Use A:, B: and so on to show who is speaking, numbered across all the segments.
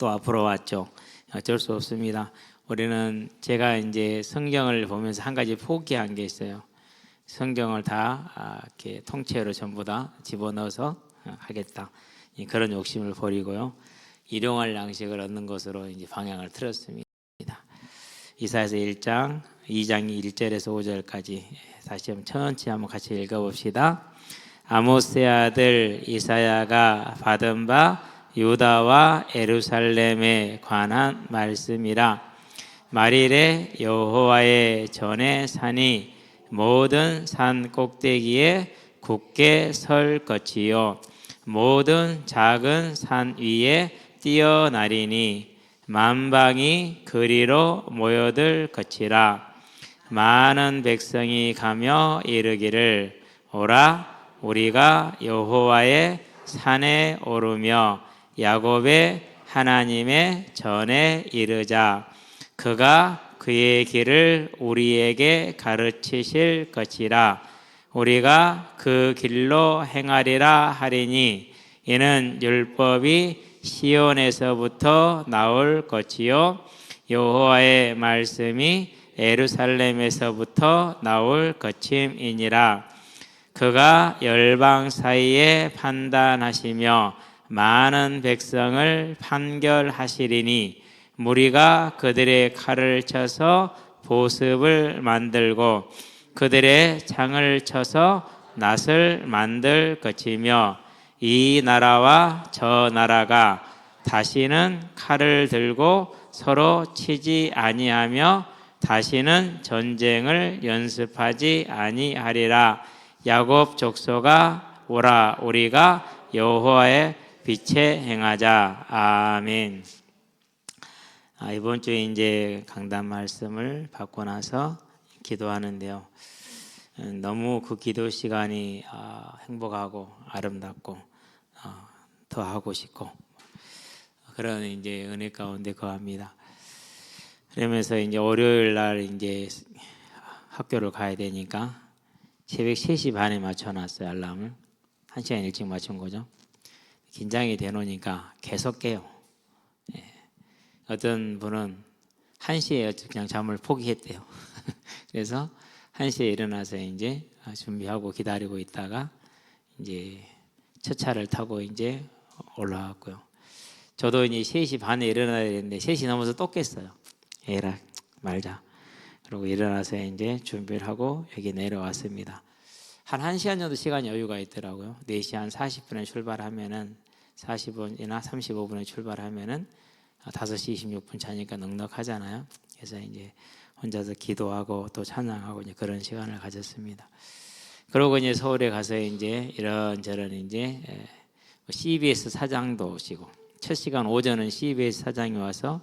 A: 또 앞으로 왔죠. 어쩔 수 없습니다. 우리는 제가 이제 성경을 보면서 한 가지 포기한 게 있어요. 성경을 다 이렇게 통째로 전부 다 집어넣어서 하겠다. 그런 욕심을 버리고요. 일용할 양식을 얻는 것으로 이제 방향을 틀었습니다. 이사야서 1장 2장 1절에서 5절까지 다시 천천히 한번 같이 읽어봅시다. 아모스의 아들 이사야가 받은 바 유다와 예루살렘에 관한 말씀이라. 말일에 여호와의 전에 산이 모든 산 꼭대기에 굳게 설 것이요 모든 작은 산 위에 뛰어나리니 만방이 그리로 모여들 것이라. 많은 백성이 가며 이르기를 오라 우리가 여호와의 산에 오르며 야곱의 하나님의 전에 이르자. 그가 그의 길을 우리에게 가르치실 것이라. 우리가 그 길로 행하리라 하리니 이는 율법이 시온에서부터 나올 것이요 여호와의 말씀이 예루살렘에서부터 나올 것임이니라. 그가 열방 사이에 판단하시며 많은 백성을 판결하시리니 무리가 그들의 칼을 쳐서 보습을 만들고 그들의 창을 쳐서 낫을 만들 것이며 이 나라와 저 나라가 다시는 칼을 들고 서로 치지 아니하며 다시는 전쟁을 연습하지 아니하리라. 야곱 족속아 오라 우리가 여호와의 빛에 행하자. 아멘. 이번 주에 이제 강단 말씀을 받고 나서 기도하는데요. 너무 그 기도 시간이 행복하고 아름답고 더 하고 싶고 그런 이제 은혜 가운데 거합니다. 그러면서 이제 월요일 날 이제 학교를 가야 되니까 새벽 3시 반에 맞춰놨어요. 알람을 1시간 일찍 맞춘 거죠. 긴장이 되노니까 계속 깨요. 어떤 분은 1시에 그냥 잠을 포기했대요. 그래서 1시에 일어나서 이제 준비하고 기다리고 있다가 이제 첫 차를 타고 이제 올라왔고요. 저도 이제 3시 반에 일어나야 되는데 3시 넘어서 또 깼어요. 에라 말자. 그리고 일어나서 이제 준비를 하고 여기 내려왔습니다. 한 1시간 정도 시간 여유가 있더라고요. 4시 한 40분에 출발하면은 40분이나 35분에 출발하면은 5시 26분 차니까 넉넉하잖아요. 그래서 이제 혼자서 기도하고 또 찬양하고 이제 그런 시간을 가졌습니다. 그러고 이제 서울에 가서 이제 이런저런 이제 CBS 사장도 오시고 첫 시간 오전은 CBS 사장이 와서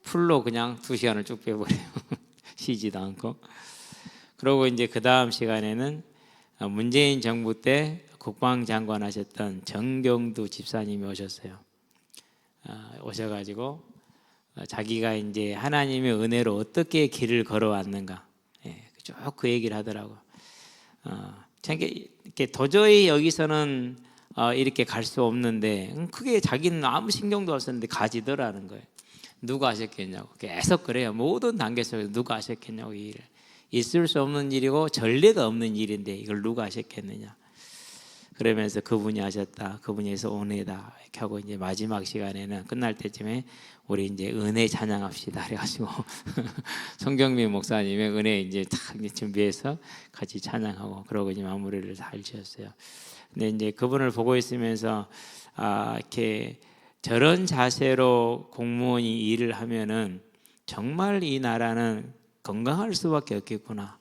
A: 풀로 그냥 2시간을 쭉 빼버려요. 쉬지도 않고. 그러고 이제 그 다음 시간에는 문재인 정부 때 국방장관 하셨던 정경두 집사님이 오셨어요. 오셔가지고 자기가 이제 하나님의 은혜로 어떻게 길을 걸어왔는가 쭉 그 얘기를 하더라고요. 이렇게 도저히 여기서는 이렇게 갈 수 없는데 크게 자기는 아무 신경도 없었는데 가지더라는 거예요. 누가 하셨겠냐고 계속 그래요. 모든 단계 속에서 누가 하셨겠냐고 이 일을. 있을 수 없는 일이고 전례가 없는 일인데 이걸 누가 하셨겠느냐. 그러면서 그분이 하셨다. 그분이 해서 은혜다. 이렇게 하고 이제 마지막 시간에는 끝날 때쯤에 우리 이제 은혜 찬양합시다. 그래가지고 송경민 목사님의 은혜 이제 딱 준비해서 같이 찬양하고 그러고 이제 마무리를 잘 지었어요. 근데 이제 그분을 보고 있으면서 이렇게 저런 자세로 공무원이 일을 하면은 정말 이 나라는 건강할 수밖에 없겠구나.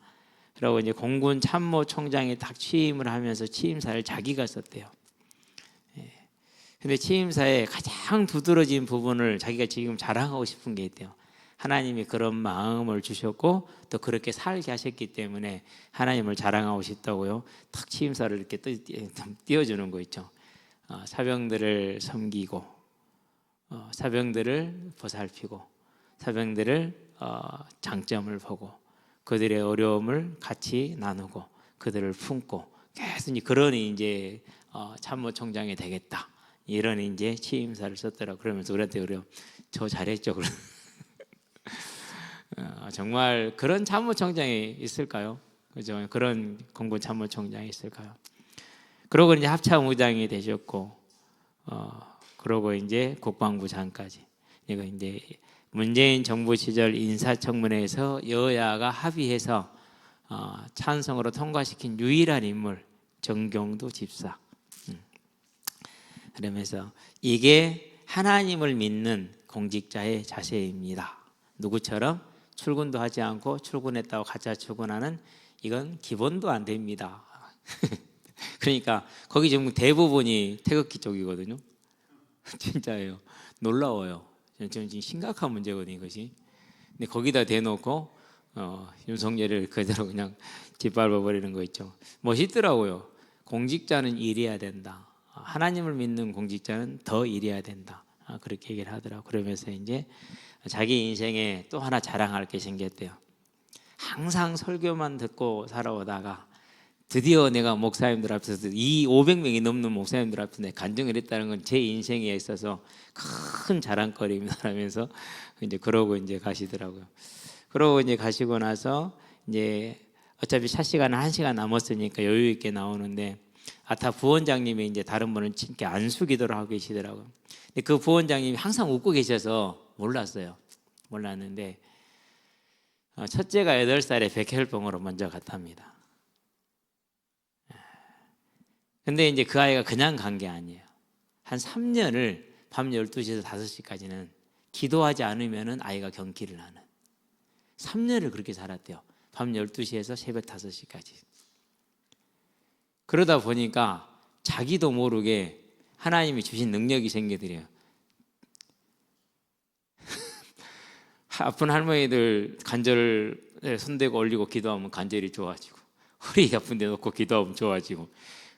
A: 그리고 이제 공군 참모총장이 딱 취임을 하면서 취임사를 자기가 썼대요. 근데 취임사에 가장 두드러진 부분을 자기가 지금 자랑하고 싶은 게 있대요. 하나님이 그런 마음을 주셨고 또 그렇게 살게 하셨기 때문에 하나님을 자랑하고 싶다고요. 탁 취임사를 이렇게 띄워주는 거 있죠. 사병들을 섬기고 사병들을 보살피고 사병들을 장점을 보고 그들의 어려움을 같이 나누고 그들을 품고 계속 그러니 이제 참모총장이 되겠다. 이런 이제 취임사를 썼더라. 그러면서 우리한테 그래요. 저 잘했죠. 정말 그런 참모총장이 있을까요? 그죠? 그런 공군 참모총장이 있을까요? 그러고 이제 합참의장이 되셨고, 그러고 이제 국방부 장까지. 이거 이제 문재인 정부 시절 인사청문회에서 여야가 합의해서 찬성으로 통과시킨 유일한 인물 정경도 집사. 그러면서 이게 하나님을 믿는 공직자의 자세입니다. 누구처럼 출근도 하지 않고 출근했다고 가짜 출근하는 이건 기본도 안 됩니다. 그러니까 거기 지금 대부분이 태극기 쪽이거든요. 진짜예요. 놀라워요. 지금 심각한 문제거든요, 이것이. 근데 거기다 대놓고 윤석열을 그대로 그냥 짓밟아 버리는 거 있죠. 멋있더라고요. 공직자는 일해야 된다. 하나님을 믿는 공직자는 더 일해야 된다. 그렇게 얘기를 하더라고. 그러면서 이제 자기 인생에 또 하나 자랑할 게 생겼대요. 항상 설교만 듣고 살아오다가 드디어 내가 목사님들 앞에서 이 500명이 넘는 목사님들 앞에서 내가 간증을 했다는 건 제 인생에 있어서 큰 자랑거리입니다라면서 이제 그러고 이제 가시더라고요. 그러고 이제 가시고 나서 이제 어차피 차 시간은 1시간 남았으니까 여유 있게 나오는데 다 부원장님이 이제 다른 분은 이렇게 안수 기도를 하고 계시더라고요. 근데 그 부원장님이 항상 웃고 계셔서 몰랐어요. 몰랐는데 첫째가 8살에 백혈병으로 먼저 갔답니다. 근데 이제 그 아이가 그냥 간 게 아니에요. 한 3년을 밤 12시에서 5시까지는 기도하지 않으면 아이가 경기를 하는 3년을 그렇게 살았대요. 밤 12시에서 새벽 5시까지. 그러다 보니까 자기도 모르게 하나님이 주신 능력이 생기더래요. 아픈 할머니들 관절에 손대고 올리고 기도하면 관절이 좋아지고 허리 아픈 데 놓고 기도하면 좋아지고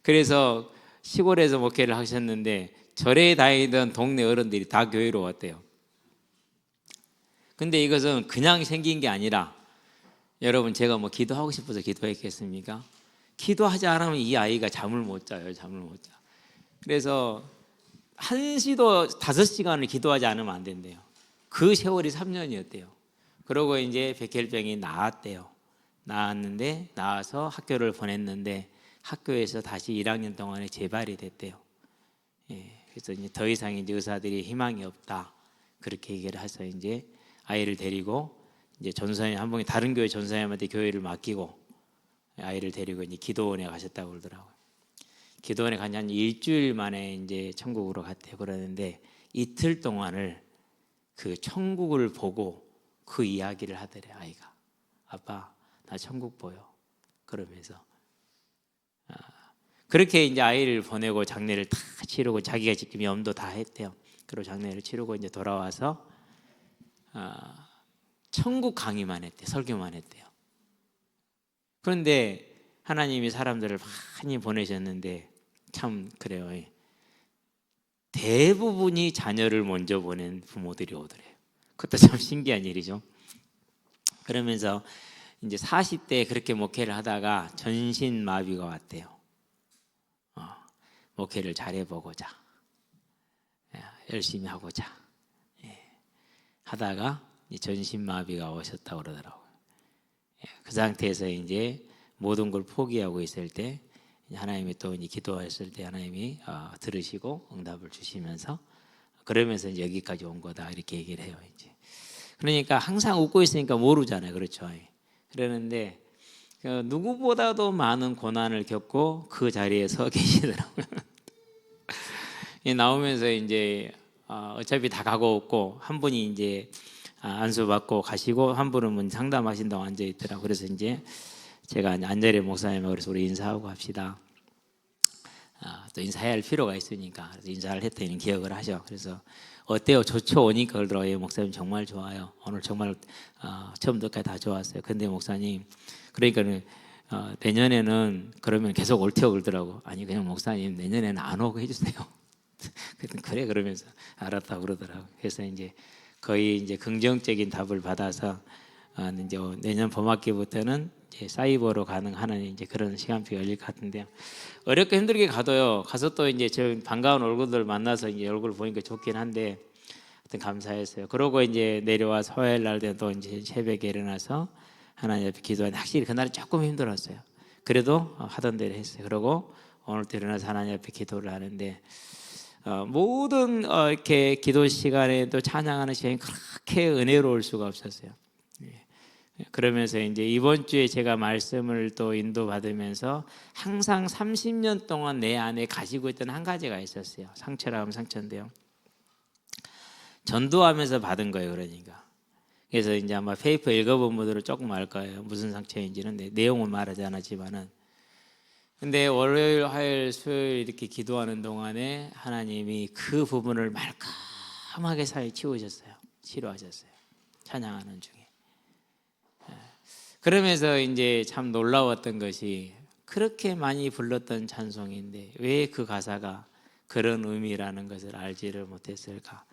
A: 그래서 시골에서 목회를 하셨는데 절에 다니던 동네 어른들이 다 교회로 왔대요. 근데 이것은 그냥 생긴 게 아니라 여러분 제가 뭐 기도하고 싶어서 기도했겠습니까? 기도하지 않으면 이 아이가 잠을 못 자요. 잠을 못 자. 그래서 1시도 5시간을 기도하지 않으면 안 된대요. 그 세월이 3년이었대요. 그러고 이제 백혈병이 나았대요. 나았는데 나와서 학교를 보냈는데 학교에서 다시 1학년 동안에 재발이 됐대요. 그래서 이제 더 이상 이제 의사들이 희망이 없다 그렇게 얘기를 해서 이제 아이를 데리고 이제 전사님 한 분이 다른 교회 전사님한테 교회를 맡기고 아이를 데리고 이제 기도원에 가셨다고 그러더라고요. 기도원에 간 지 한 일주일 만에 이제 천국으로 갔대요. 그러는데 이틀 동안을 그 천국을 보고 그 이야기를 하더래. 아이가 아빠 나 천국 보여 그러면서 그렇게 이제 아이를 보내고 장례를 다 치르고 자기가 직접 염도 다 했대요. 그리고 장례를 치르고 이제 돌아와서 천국 강의만 했대, 설교만 했대요. 그런데 하나님이 사람들을 많이 보내셨는데 참 그래요. 대부분이 자녀를 먼저 보낸 부모들이 오더래요. 그것도 참 신기한 일이죠. 그러면서 이제 40대에 그렇게 목회를 하다가 전신마비가 왔대요. 목회를 잘해보고자 열심히 하고자 하다가 전신마비가 오셨다고 그러더라고요. 그 상태에서 이제 모든 걸 포기하고 있을 때 하나님이 또 이제 기도했을 때 하나님이 들으시고 응답을 주시면서 그러면서 이제 여기까지 온 거다 이렇게 얘기를 해요. 이제 그러니까 항상 웃고 있으니까 모르잖아요, 그렇죠? 그러는데 누구보다도 많은 고난을 겪고 그 자리에 서 계시더라고요. 나오면서 이제 어차피 다 가고 없고 한 분이 이제 안수 받고 가시고 한 분은 상담하신다고 앉아 있더라고. 그래서 이제 제가 안재래 목사님하고 그래서 우리 인사하고 합시다. 또 인사해야 할 필요가 있으니까 그래서 인사를 했더니 기억을 하셔. 그래서 어때요? 좋죠? 오니까 그러더라고요. 예, 목사님 정말 좋아요. 오늘 정말 처음부터까지 다 좋았어요. 근데 목사님 그러니까 내년에는 그러면 계속 올 테고 그러더라고. 아니 그냥 목사님 내년에는 안 오고 해주세요. 그래 그러면서 알았다고 그러더라고. 그래서 이제 거의 이제 긍정적인 답을 받아서 이제 내년 봄학기부터는 이제 사이버로 가능하는 이제 그런 시간표가 열릴 것 같은데요. 어렵게 힘들게 가도요. 가서 또 이제 저 반가운 얼굴들 만나서 이제 얼굴 보니까 좋긴 한데 감사했어요. 그러고 이제 내려와서 화요일 날도 이제 새벽에 일어나서 하나님 앞에 기도하는데 확실히 그날은 조금 힘들었어요. 그래도 하던 대로 했어요. 그러고 오늘도 일어나서 하나님 앞에 기도를 하는데 모든 이렇게 기도 시간에도 찬양하는 시간이 그렇게 은혜로울 수가 없었어요. 그러면서 이제 이번 주에 제가 말씀을 또 인도받으면서 항상 30년 동안 내 안에 가지고 있던 한 가지가 있었어요. 상처라 하면 상처인데요. 전도하면서 받은 거예요. 그러니까. 그래서 이제 아마 페이퍼 읽어본 분들은 조금 알 거예요. 무슨 상처인지는. 내용은 말하지 않았지만은. 근데 월요일, 화요일, 수요일 이렇게 기도하는 동안에 하나님이 그 부분을 말끔하게 사이 치우셨어요. 치료하셨어요. 찬양하는 중에. 그러면서 이제 참 놀라웠던 것이 그렇게 많이 불렀던 찬송인데 왜 그 가사가 그런 의미라는 것을 알지를 못했을까?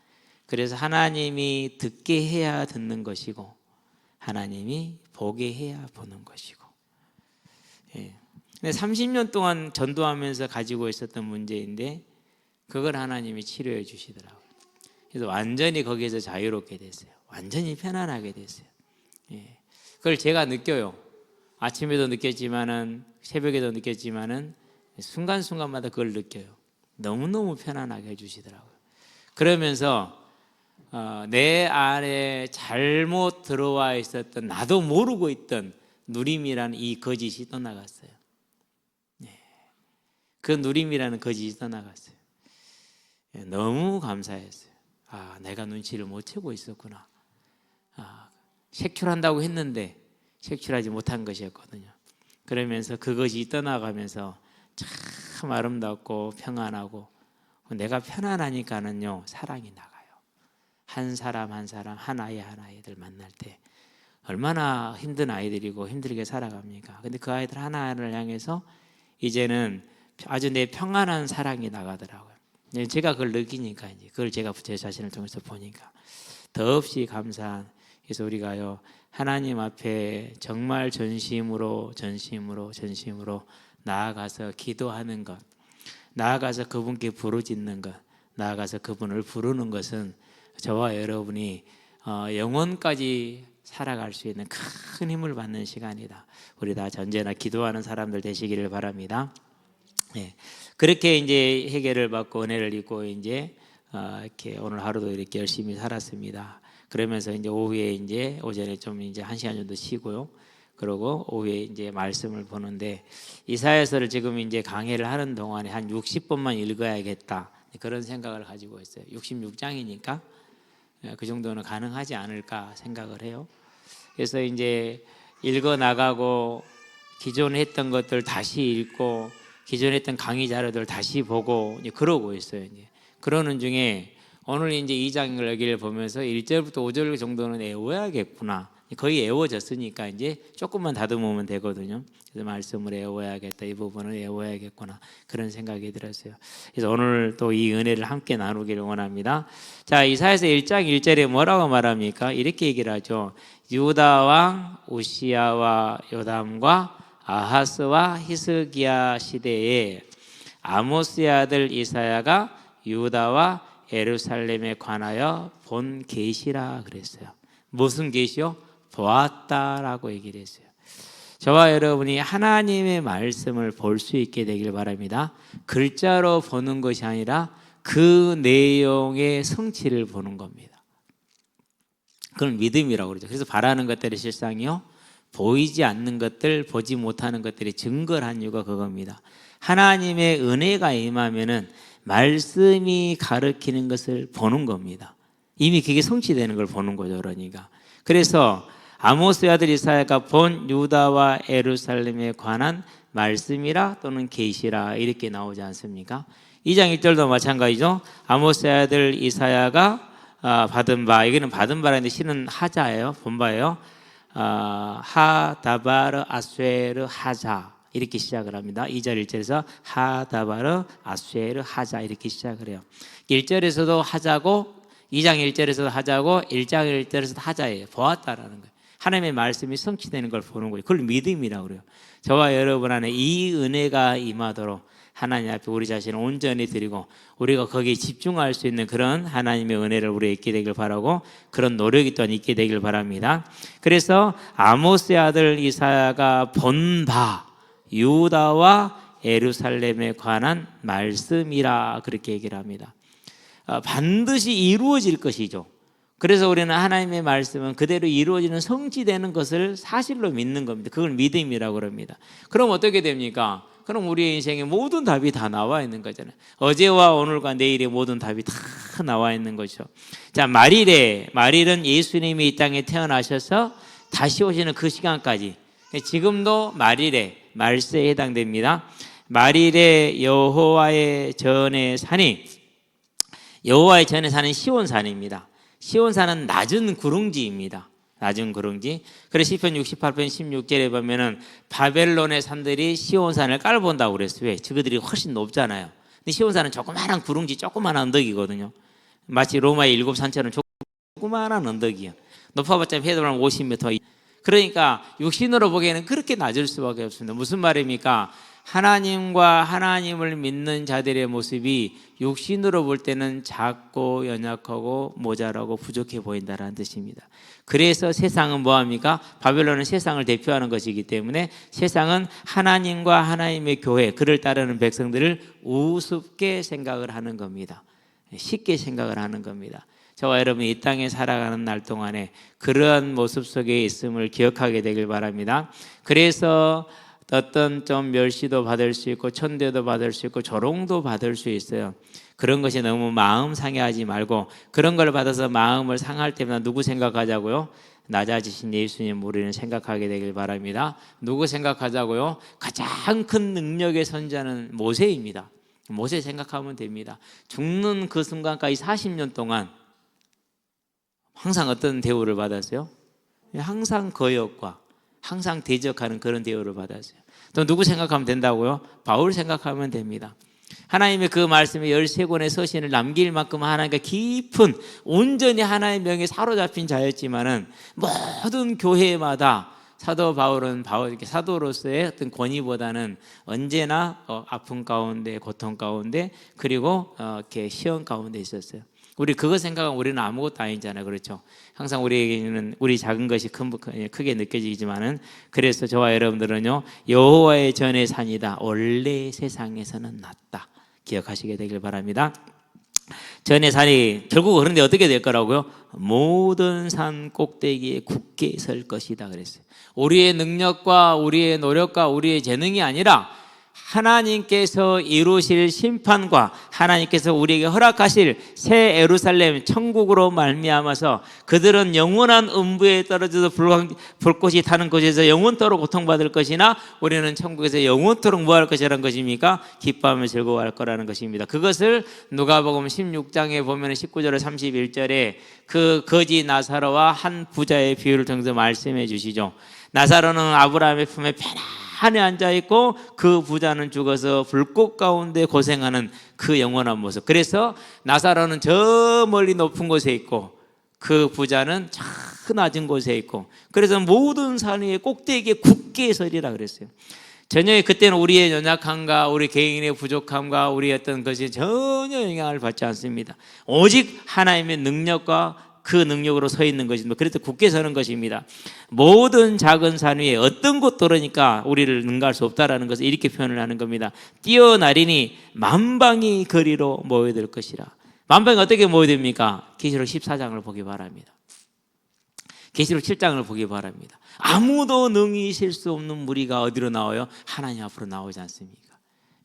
A: 그래서 하나님이 듣게 해야 듣는 것이고 하나님이 보게 해야 보는 것이고. 근데 30년 동안 전도하면서 가지고 있었던 문제인데 그걸 하나님이 치료해 주시더라고요. 그래서 완전히 거기에서 자유롭게 됐어요. 완전히 편안하게 됐어요. 그걸 제가 느껴요. 아침에도 느꼈지만은 새벽에도 느꼈지만은 순간순간마다 그걸 느껴요. 너무너무 편안하게 해주시더라고요. 그러면서 내 안에 잘못 들어와 있었던 나도 모르고 있던 누림이라는 이 거짓이 떠나갔어요. 그 누림이라는 거짓이 떠나갔어요. 너무 감사했어요. 내가 눈치를 못 채고 있었구나. 색출한다고 했는데 색출하지 못한 것이었거든요. 그러면서 그것이 떠나가면서 참 아름답고 평안하고 내가 편안하니까는요 사랑이 나가요. 한 사람 한 사람 한 아이들 만날 때 얼마나 힘든 아이들이고 힘들게 살아갑니까? 근데 그 아이들 하나를 향해서 이제는 아주 내 평안한 사랑이 나가더라고요. 제가 그걸 느끼니까 이제 그걸 제가 제 자신을 통해서 보니까 더없이 감사한. 그래서 우리가요 하나님 앞에 정말 전심으로 나아가서 기도하는 것, 나아가서 그분께 부르짖는 것, 나아가서 그분을 부르는 것은 저와 여러분이 영원까지 살아갈 수 있는 큰 힘을 받는 시간이다. 우리 다 언제나 기도하는 사람들 되시기를 바랍니다. 그렇게 이제 회개를 받고 은혜를 입고 이제 이렇게 오늘 하루도 이렇게 열심히 살았습니다. 그러면서 이제 오후에 이제 오전에 좀 이제 1시간 정도 쉬고요. 그리고 오후에 이제 말씀을 보는데 이사야서를 지금 이제 강해를 하는 동안에 한 60번만 읽어야겠다. 그런 생각을 가지고 있어요. 66장이니까 그 정도는 가능하지 않을까 생각을 해요. 그래서 이제 읽어 나가고 기존에 했던 것들 다시 읽고 기존에 했던 강의 자료들 다시 보고 이제 그러고 있어요. 이제 그러는 중에 오늘 이제 2장을 여기를 보면서 1절부터 5절 정도는 외워야겠구나. 거의 외워졌으니까 이제 조금만 다듬으면 되거든요. 그래서 말씀을 외워야겠다. 이 부분을 외워야겠구나. 그런 생각이 들었어요. 그래서 오늘 또 이 은혜를 함께 나누기를 원합니다. 자, 이사야서 1장 1절에 뭐라고 말합니까? 이렇게 얘기를 하죠. 유다 왕 우시야와 요담과 아하스와 히스기야 시대에 아모스의 아들 이사야가 유다와 예루살렘에 관하여 본 계시라 그랬어요. 무슨 계시요? 보았다라고 얘기를 했어요. 저와 여러분이 하나님의 말씀을 볼 수 있게 되길 바랍니다. 글자로 보는 것이 아니라 그 내용의 성취를 보는 겁니다. 그걸 믿음이라고 그러죠. 그래서 바라는 것들의 실상이요, 보이지 않는 것들, 보지 못하는 것들이 증거를 한 이유가 그겁니다. 하나님의 은혜가 임하면은 말씀이 가르치는 것을 보는 겁니다. 이미 그게 성취되는 걸 보는 거죠. 그러니까 그래서 아모스의 아들 이사야가 본 유다와 예루살렘에 관한 말씀이라 또는 계시라 이렇게 나오지 않습니까? 2장 1절도 마찬가지죠. 아모스의 아들 이사야가 받은 바, 여기는 받은 바라는데 실은 하자예요. 본바예요. 하다바르 아스웨르 하자 이렇게 시작을 합니다. 2절 1절에서 하다바르 아스웨르 하자 이렇게 시작을 해요. 1절에서도 하자고 2장 1절에서도 하자고 1장 1절에서도 하자예요. 보았다라는 거예요. 하나님의 말씀이 성취되는 걸 보는 거예요. 그걸 믿음이라고 그래요. 저와 여러분 안에 이 은혜가 임하도록 하나님 앞에 우리 자신을 온전히 드리고 우리가 거기에 집중할 수 있는 그런 하나님의 은혜를 우리에 있게 되길 바라고 그런 노력이 또한 있게 되길 바랍니다. 그래서 아모스의 아들 이사야가 본 바 유다와 예루살렘에 관한 말씀이라 그렇게 얘기를 합니다. 반드시 이루어질 것이죠. 그래서 우리는 하나님의 말씀은 그대로 이루어지는 성취되는 것을 사실로 믿는 겁니다. 그걸 믿음이라고 그럽니다. 그럼 어떻게 됩니까? 그럼 우리의 인생에 모든 답이 다 나와 있는 거잖아요. 어제와 오늘과 내일의 모든 답이 다 나와 있는 거죠. 자, 말일은 예수님이 이 땅에 태어나셔서 다시 오시는 그 시간까지 지금도 말세에 해당됩니다. 말일에 여호와의 전에 산이 시온산입니다. 시온산은 낮은 구릉지입니다. 낮은 구릉지. 그래서 시편 68편 16절에 보면은 바벨론의 산들이 시온산을 깔본다고 그랬어요. 왜? 저들이 훨씬 높잖아요. 근데 시온산은 조그마한 구릉지, 조그마한 언덕이거든요. 마치 로마의 7산처럼 조그마한 언덕이에요. 높아봤자 해도만 50m. 그러니까 육신으로 보기에는 그렇게 낮을 수밖에 없습니다. 무슨 말입니까? 하나님과 하나님을 믿는 자들의 모습이 육신으로 볼 때는 작고 연약하고 모자라고 부족해 보인다는 뜻입니다. 그래서 세상은 뭐합니까? 바벨론은 세상을 대표하는 것이기 때문에 세상은 하나님과 하나님의 교회, 그를 따르는 백성들을 우습게 생각을 하는 겁니다. 쉽게 생각을 하는 겁니다. 저와 여러분이 이 땅에 살아가는 날 동안에 그러한 모습 속에 있음을 기억하게 되길 바랍니다. 그래서 어떤 좀 멸시도 받을 수 있고 천대도 받을 수 있고 조롱도 받을 수 있어요. 그런 것이 너무 마음 상해하지 말고 그런 걸 받아서 마음을 상할 때마다 누구 생각하자고요? 낮아지신 예수님 우리는 생각하게 되길 바랍니다. 누구 생각하자고요? 가장 큰 능력의 선자는 모세입니다. 모세 생각하면 됩니다. 죽는 그 순간까지 40년 동안 항상 어떤 대우를 받았어요? 항상 거역과 항상 대적하는 그런 대우를 받았어요. 또 누구 생각하면 된다고요? 바울 생각하면 됩니다. 하나님의 그 말씀에 13권의 서신을 남길 만큼 하나님과 깊은 온전히 하나님의 명에 사로잡힌 자였지만은 모든 교회마다 사도 바울은 사도로서의 어떤 권위보다는 언제나 아픔 가운데, 고통 가운데, 그리고 이렇게 시험 가운데 있었어요. 우리 그거 생각하면 우리는 아무것도 아니잖아요. 그렇죠? 항상 우리에게는 우리 작은 것이 크게 느껴지지만은 그래서 저와 여러분들은요, 여호와의 전의 산이다. 원래 세상에서는 낫다. 기억하시게 되길 바랍니다. 전의 산이 결국 그런데 어떻게 될 거라고요? 모든 산 꼭대기에 굳게 설 것이다 그랬어요. 우리의 능력과 우리의 노력과 우리의 재능이 아니라 하나님께서 이루실 심판과 하나님께서 우리에게 허락하실 새 예루살렘 천국으로 말미암아서 그들은 영원한 음부에 떨어져서 불꽃이 타는 곳에서 영원토록 고통받을 것이나 우리는 천국에서 영원토록 뭐 할 것이라는 것입니까? 기뻐하며 즐거워할 거라는 것입니다. 그것을 누가복음 16장에 보면 19절에 31절에 그 거지 나사로와 한 부자의 비유를 통해서 말씀해 주시죠. 나사로는 아브라함의 품에 편안히 앉아있고 그 부자는 죽어서 불꽃 가운데 고생하는 그 영원한 모습. 그래서 나사로는 저 멀리 높은 곳에 있고 그 부자는 저 낮은 곳에 있고 그래서 모든 산 위에 꼭대기에 굳게 서리라 그랬어요. 전혀 그때는 우리의 연약함과 우리 개인의 부족함과 우리의 어떤 것이 전혀 영향을 받지 않습니다. 오직 하나님의 능력과 그 능력으로 서 있는 것입니다. 그래서 굳게 서는 것입니다. 모든 작은 산 위에 어떤 곳 떨어니까 우리를 능가할 수 없다라는 것을 이렇게 표현을 하는 겁니다. 뛰어나리니 만방이 거리로 모여들 것이라. 만방이 어떻게 모여듭니까? 계시록 14장을 보기 바랍니다. 계시록 7장을 보기 바랍니다. 아무도 능히 실 수 없는 무리가 어디로 나와요? 하나님 앞으로 나오지 않습니까?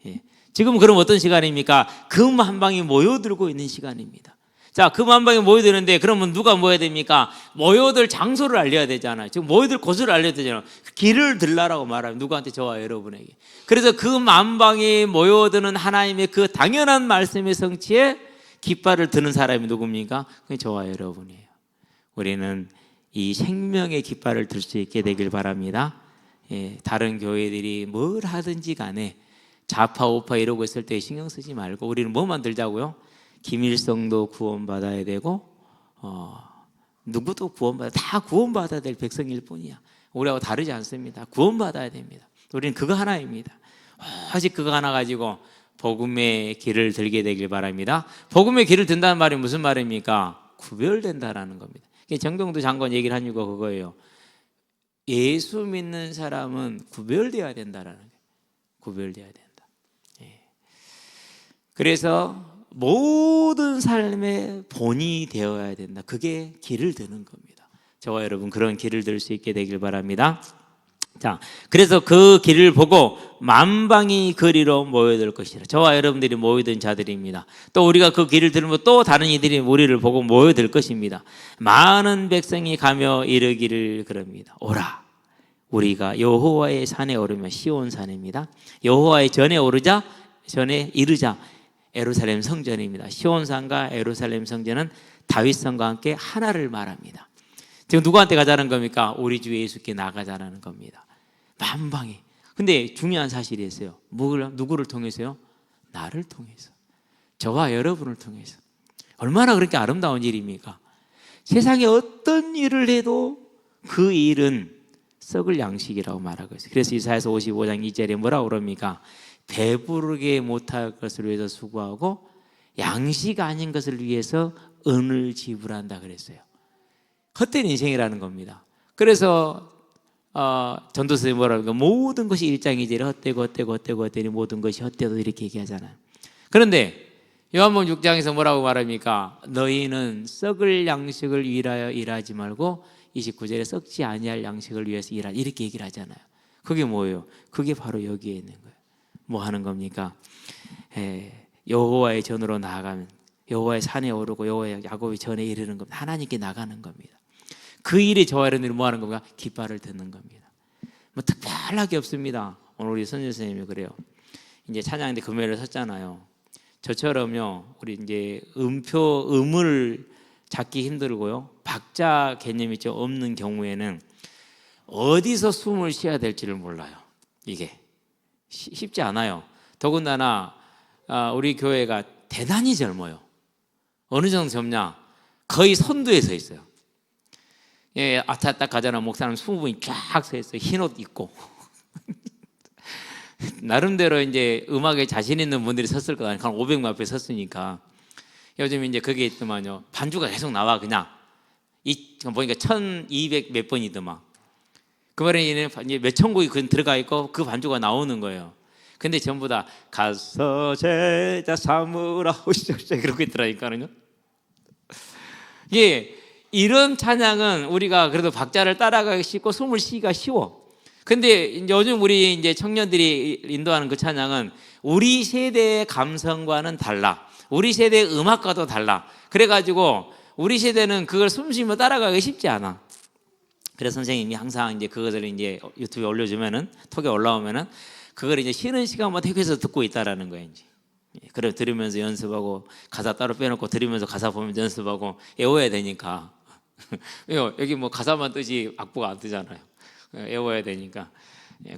A: 예. 지금 그럼 어떤 시간입니까? 금 한 방이 모여들고 있는 시간입니다. 자, 금 한 방에 모여드는데 그러면 누가 모여야 됩니까? 모여들 장소를 알려야 되잖아요. 지금 모여들 곳을 알려야 되잖아요. 길을 들라라고 말하면 누구한테? 저와 여러분에게. 그래서 금 한 방에 모여드는 하나님의 그 당연한 말씀의 성취에 깃발을 드는 사람이 누굽니까? 그게 저와 여러분이에요. 우리는 이 생명의 깃발을 들 수 있게 되길 바랍니다. 예, 다른 교회들이 뭘 하든지 간에 좌파 우파 이러고 있을 때 신경 쓰지 말고 우리는 뭐만 들자고요? 김일성도 구원받아야 되고 누구도 다 구원받아야 될 백성일 뿐이야. 우리하고 다르지 않습니다. 구원받아야 됩니다. 우리는 그거 하나입니다. 오직 그거 하나 가지고 복음의 길을 들게 되길 바랍니다. 복음의 길을 든다는 말이 무슨 말입니까? 구별된다라는 겁니다. 정경도 장관 얘기를 한 이유가 그거예요. 예수 믿는 사람은 구별되어야 된다라는 거예요. 구별되어야 된다. 예. 그래서 모든 삶의 본이 되어야 된다. 그게 길을 드는 겁니다. 저와 여러분 그런 길을 들 수 있게 되길 바랍니다. 자, 그래서 그 길을 보고 만방이 그리로 모여들 것이라. 저와 여러분들이 모여든 자들입니다. 또 우리가 그 길을 들으면 또 다른 이들이 우리를 보고 모여들 것입니다. 많은 백성이 가며 이르기를 그럽니다. 오라, 우리가 여호와의 산에 오르면 시온산입니다. 여호와의 전에 이르자 예루살렘 성전입니다. 시온산과 예루살렘 성전은 다윗성과 함께 하나를 말합니다. 지금 누구한테 가자는 겁니까? 우리 주 예수께 나가자는 겁니다. 만방이. 근데 중요한 사실이 있어요. 누구를 통해서요? 나를 통해서. 저와 여러분을 통해서. 얼마나 그렇게 아름다운 일입니까? 세상에 어떤 일을 해도 그 일은 썩을 양식이라고 말하고 있어요. 그래서 이사야서 55장 2절에 뭐라고 그럽니까? 배부르게 못할 것을 위해서 수고하고 양식 아닌 것을 위해서 은을 지불한다 그랬어요. 헛된 인생이라는 겁니다. 그래서 전도서에 뭐라고 하니까 모든 것이 일장이지라 헛되고 모든 것이 헛되도 이렇게 얘기하잖아요. 그런데 요한복음 6장에서 뭐라고 말합니까? 너희는 썩을 양식을 위하여 일하지 말고 29절에 썩지 아니할 양식을 위해서 일하라 이렇게 얘기를 하잖아요. 그게 뭐예요? 그게 바로 여기에 있는 거예요. 뭐 하는 겁니까? 여호와의 전으로 나아가면 여호와의 산에 오르고 여호와의 야곱의 전에 이르는 겁니다. 하나님께 나가는 겁니다. 그 일이 저와 여러분들이 뭐 하는 건가? 깃발을 드는 겁니다. 뭐 특별하게 없습니다. 오늘 우리 선생 선생님이 그래요. 이제 찬양인데 금요일에 섰잖아요. 저처럼요, 우리 이제 음을 잡기 힘들고요, 박자 개념이 좀 없는 경우에는 어디서 숨을 쉬어야 될지를 몰라요. 이게 쉽지 않아요. 더군다나 우리 교회가 대단히 젊어요. 어느 정도 젊냐? 거의 선두에 서 있어요. 예, 딱 가잖아. 목사님 20분이 쫙 서 있어요. 흰 옷 입고. 나름대로 이제 음악에 자신 있는 분들이 섰을 거 아니에요. 한 500명 앞에 섰으니까. 요즘 이제 그게 있더만요. 반주가 계속 나와, 그냥. 보니까 1200 몇 번이더만. 그 말에 몇천 곡이 들어가 있고 그 반주가 나오는 거예요. 근데 전부 다 가서 제자 삼으라 오시오시오 그러고 있더라니까요. 예, 이런 찬양은 우리가 그래도 박자를 따라가기 쉽고 숨을 쉬기가 쉬워. 근데 이제 요즘 우리 이제 청년들이 인도하는 그 찬양은 우리 세대의 감성과는 달라. 우리 세대의 음악과도 달라. 그래가지고 우리 세대는 그걸 숨쉬며 따라가기 쉽지 않아. 그래서 선생님이 항상 이제 그것을 이제 유튜브에 올려주면은, 톡에 올라오면은 그걸 이제 쉬는 시간마다 택해서 듣고 있다라는 거예요. 이제. 그래 들으면서 연습하고 가사 따로 빼놓고 들으면서 가사 보면서 연습하고 외워야 되니까. 여기 뭐 가사만 뜨지 악보가 안 뜨잖아요. 외워야 되니까.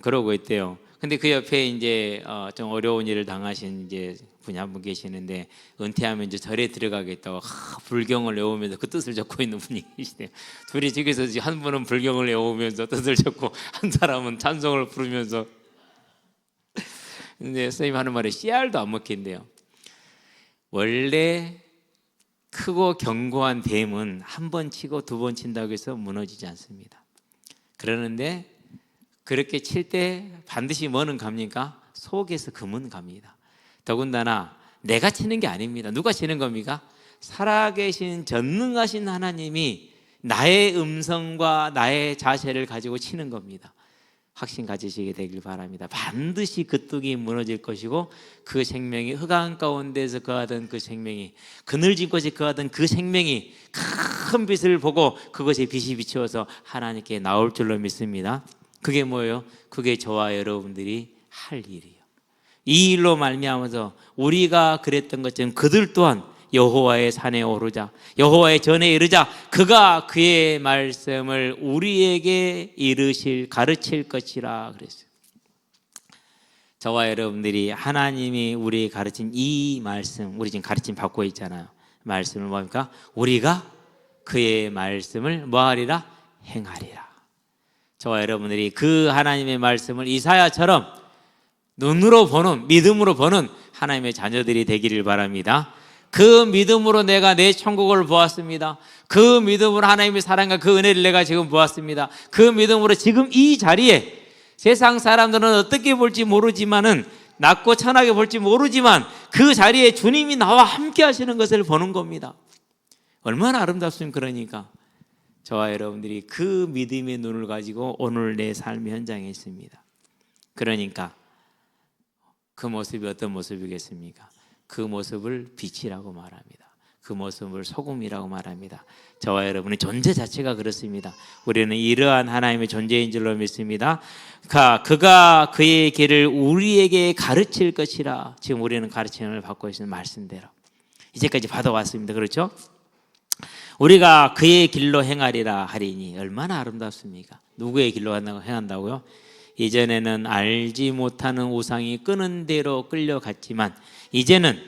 A: 그러고 있대요. 근데 그 옆에 이제 좀 어려운 일을 당하신 이제 분이 한 분 계시는데 은퇴하면 이제 절에 들어가겠다고 불경을 외우면서 그 뜻을 적고 있는 분이 계시대요. 둘이 저기서 한 분은 불경을 외우면서 뜻을 적고 한 사람은 찬송을 부르면서. 근데 선생님 하는 말에 씨알도 안 먹힌대요. 원래 크고 견고한 댐은 한 번 치고 두 번 친다고 해서 무너지지 않습니다. 그러는데 그렇게 칠 때 반드시 뭐는 갑니까? 속에서 금은 갑니다. 더군다나 내가 치는 게 아닙니다. 누가 치는 겁니까? 살아계신 전능하신 하나님이 나의 음성과 나의 자세를 가지고 치는 겁니다. 확신 가지시게 되길 바랍니다. 반드시 그 뚝이 무너질 것이고 그 생명이 흑암 가운데서 거하던 그 생명이 그늘진 곳에 거하던 그 생명이 큰 빛을 보고 그것의 빛이 비추어서 하나님께 나올 줄로 믿습니다. 그게 뭐예요? 그게 저와 여러분들이 할 일이에요. 이 일로 말미암아서 우리가 그랬던 것처럼 그들 또한 여호와의 산에 오르자 여호와의 전에 이르자 그가 그의 말씀을 우리에게 가르칠 것이라 그랬어요. 저와 여러분들이 하나님이 우리에게 가르친 이 말씀, 우리 지금 가르침 받고 있잖아요. 말씀을 뭡니까? 우리가 그의 말씀을 뭐하리라? 행하리라. 저와 여러분들이 그 하나님의 말씀을 이사야처럼 눈으로 보는, 믿음으로 보는 하나님의 자녀들이 되기를 바랍니다. 그 믿음으로 내가 내 천국을 보았습니다. 그 믿음으로 하나님의 사랑과 그 은혜를 내가 지금 보았습니다. 그 믿음으로 지금 이 자리에 세상 사람들은 어떻게 볼지 모르지만은 낮고 천하게 볼지 모르지만 그 자리에 주님이 나와 함께 하시는 것을 보는 겁니다. 얼마나 아름답습니까? 그러니까 저와 여러분들이 그 믿음의 눈을 가지고 오늘 내 삶의 현장에 있습니다. 그러니까 그 모습이 어떤 모습이겠습니까? 그 모습을 빛이라고 말합니다. 그 모습을 소금이라고 말합니다. 저와 여러분의 존재 자체가 그렇습니다. 우리는 이러한 하나님의 존재인 줄로 믿습니다. 그가 그의 길을 우리에게 가르칠 것이라. 지금 우리는 가르침을 받고 있는 말씀대로 이제까지 받아왔습니다. 그렇죠? 우리가 그의 길로 행하리라 하리니 얼마나 아름답습니까? 누구의 길로 행한다고요? 이전에는 알지 못하는 우상이 끄는 대로 끌려갔지만 이제는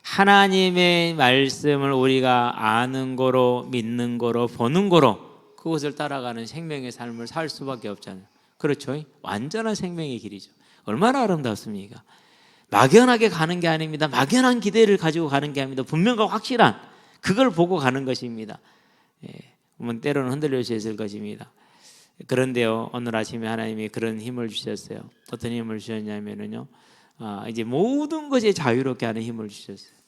A: 하나님의 말씀을 우리가 아는 거로 믿는 거로 보는 거로 그것을 따라가는 생명의 삶을 살 수밖에 없잖아요. 그렇죠? 완전한 생명의 길이죠. 얼마나 아름답습니까? 막연하게 가는 게 아닙니다. 막연한 기대를 가지고 가는 게 아닙니다. 분명하고 확실한 그걸 보고 가는 것입니다. 때로는 흔들릴 수 있을 것입니다. 그런데요, 오늘 아침에 하나님이 그런 힘을 주셨어요. 어떤 힘을 주셨냐면요, 이제 모든 것에 자유롭게 하는 힘을 주셨어요.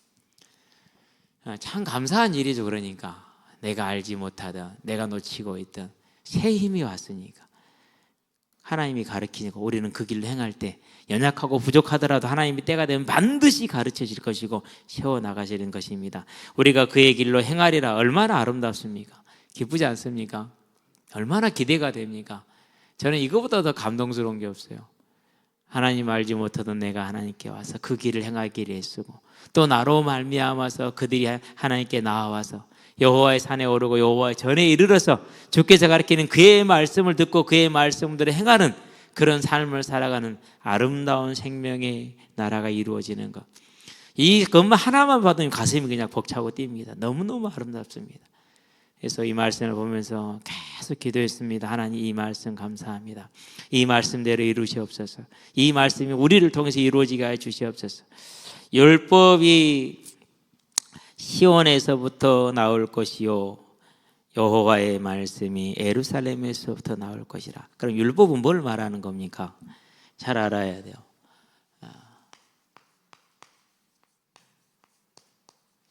A: 참 감사한 일이죠. 그러니까 내가 알지 못하던, 내가 놓치고 있던 새 힘이 왔으니까 하나님이 가르치니까 우리는 그 길로 행할 때 연약하고 부족하더라도 하나님이 때가 되면 반드시 가르쳐 줄 것이고 세워나가시는 것입니다. 우리가 그의 길로 행하리라. 얼마나 아름답습니까? 기쁘지 않습니까? 얼마나 기대가 됩니까? 저는 이거보다 더 감동스러운 게 없어요. 하나님 알지 못하던 내가 하나님께 와서 그 길을 행하기를 애쓰고 또 나로 말미암아서 그들이 하나님께 나와서 여호와의 산에 오르고 여호와의 전에 이르러서 주께서 가르치는 그의 말씀을 듣고 그의 말씀들을 행하는 그런 삶을 살아가는 아름다운 생명의 나라가 이루어지는 것. 이 것만 하나만 봐도 가슴이 그냥 벅차고 뜁니다. 너무너무 아름답습니다. 그래서 이 말씀을 보면서 계속 기도했습니다. 하나님, 이 말씀 감사합니다. 이 말씀대로 이루시옵소서. 이 말씀이 우리를 통해서 이루어지게 해 주시옵소서. 율법이 시온에서부터 나올 것이요 여호와의 말씀이 예루살렘에서부터 나올 것이라. 그럼 율법은 뭘 말하는 겁니까? 잘 알아야 돼요.